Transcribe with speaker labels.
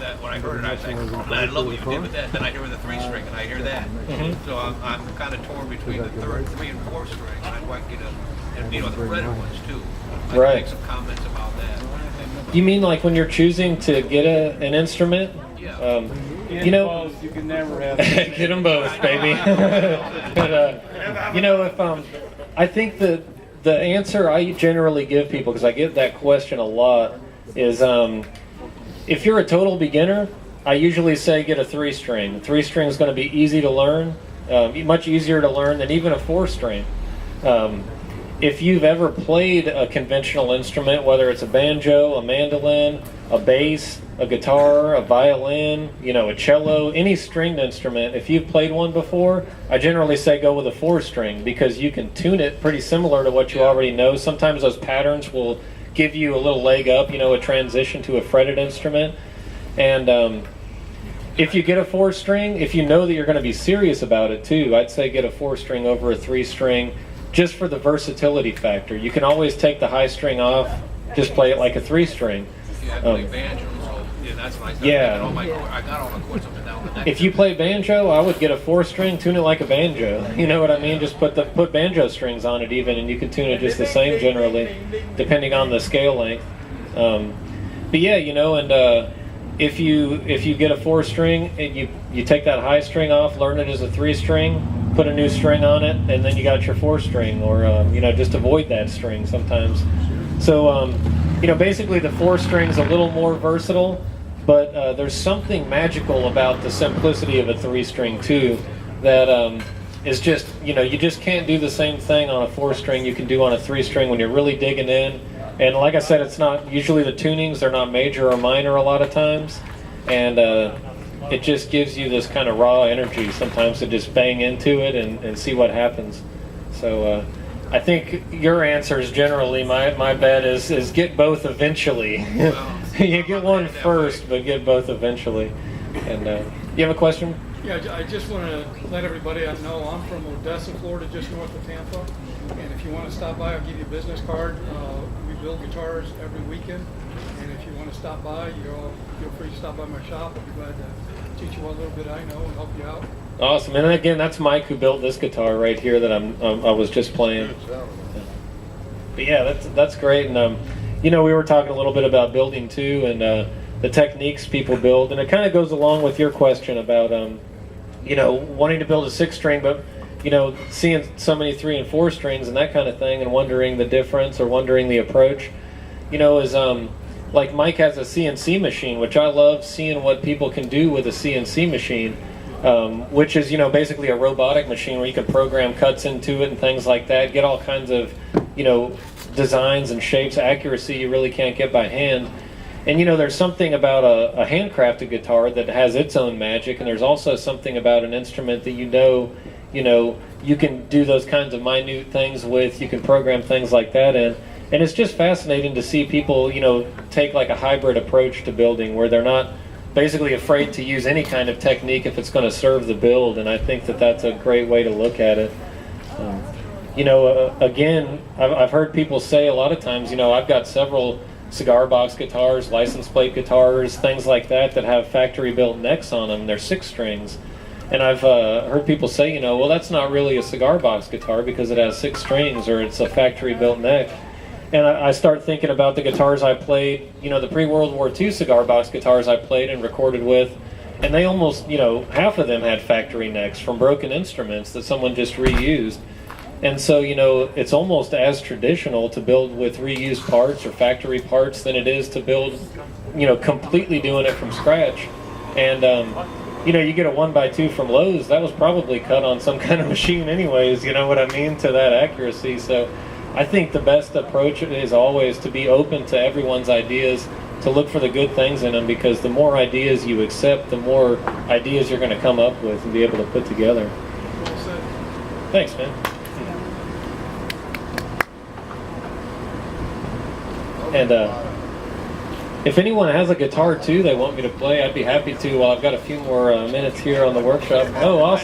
Speaker 1: that when I heard it, I was like, oh man, I love what you did with that. Then I hear the 3-string, and I hear that. So I'm kind of torn between the 3 and 4 string, and I'd like you to, and the fretted ones too. I'd like to make some comments about that.
Speaker 2: You mean like when you're choosing to get an instrument?
Speaker 1: Yeah.
Speaker 2: You know,
Speaker 3: both. You can never have
Speaker 2: get them both, baby. But you know, if I think that the answer I generally give people, because I get that question a lot, is if you're a total beginner, I usually say get a 3-string. A 3-string is going to be easy to learn, much easier to learn than even a 4-string. If you've ever played a conventional instrument, whether it's a banjo, a mandolin, a bass, a guitar, a violin, you know, a cello, any stringed instrument, if you've played one before, I generally say go with a 4-string because you can tune it pretty similar to what you already know. Sometimes those patterns will give you a little leg up, you know, a transition to a fretted instrument. And if you get a 4-string, if you know that you're going to be serious about it too, I'd say get a 4-string over a 3-string. Just for the versatility factor. You can always take the high string off, just play it like a 3-string.
Speaker 1: Yeah, I play banjo, so yeah, that's nice.
Speaker 2: Yeah.
Speaker 1: I got all my chords up and down the neck.
Speaker 2: If you play banjo, I would get a 4-string, tune it like a banjo. You know what I mean? Just put banjo strings on it even, and you can tune it just the same generally, depending on the scale length. But yeah, you know, and if you get a 4-string, and you take that high string off, learn it as a 3-string, put a new string on it, and then you got your 4-string, or you know, just avoid that string sometimes. So you know, basically the 4-string's a little more versatile, but there's something magical about the simplicity of a 3-string too, that is just, you know, you just can't do the same thing on a 4-string you can do on a 3-string when you're really digging in. And like I said, it's not usually the tunings, they're not major or minor a lot of times, and it just gives you this kind of raw energy sometimes to just bang into it and see what happens. So I think your answer is generally, my bet is get both eventually. You get one first, but get both eventually. And you have a question?
Speaker 3: Yeah, I just want to let everybody know I'm from Odessa, Florida, just north of Tampa. And if you want to stop by, I'll give you a business card. We build guitars every weekend. And if you want to stop by, feel free to stop by my shop. I'll be glad to teach you what little bit I know and help you out.
Speaker 2: Awesome. And again, that's Mike who built this guitar right here that I was just playing. But yeah, that's great. And you know, we were talking a little bit about building too, and the techniques people build, and it kind of goes along with your question about you know, wanting to build a 6-string, but you know, seeing so many 3 and 4 strings and that kind of thing, and wondering the difference or wondering the approach. You know, is like Mike has a CNC machine, which I love seeing what people can do with a CNC machine, which is, you know, basically a robotic machine where you can program cuts into it and things like that, get all kinds of, you know, designs and shapes, accuracy you really can't get by hand. And you know, there's something about a handcrafted guitar that has its own magic, and there's also something about an instrument that you know, you can do those kinds of minute things with, you can program things like that in. And it's just fascinating to see people, you know, take like a hybrid approach to building where they're not basically afraid to use any kind of technique if it's going to serve the build. And I think that that's a great way to look at it. You know, again, I've heard people say a lot of times, you know, I've got several cigar box guitars, license plate guitars, things like that have factory built necks on them. They're 6 strings. And I've heard people say, you know, well, that's not really a cigar box guitar because it has 6 strings, or it's a factory built neck. And I start thinking about the guitars I played, you know, the pre-World War II cigar box guitars I played and recorded with, and they almost, you know, half of them had factory necks from broken instruments that someone just reused. And so, you know, it's almost as traditional to build with reused parts or factory parts than it is to build, you know, completely doing it from scratch. And, you know, you get a 1x2 from Lowe's, that was probably cut on some kind of machine anyways, you know what I mean, to that accuracy. So I think the best approach is always to be open to everyone's ideas, to look for the good things in them, because the more ideas you accept, the more ideas you're going to come up with and be able to put together.
Speaker 3: Well said.
Speaker 2: Thanks, man. And if anyone has a guitar too they want me to play, I'd be happy to. Well, I've got a few more minutes here on the workshop. Oh, awesome.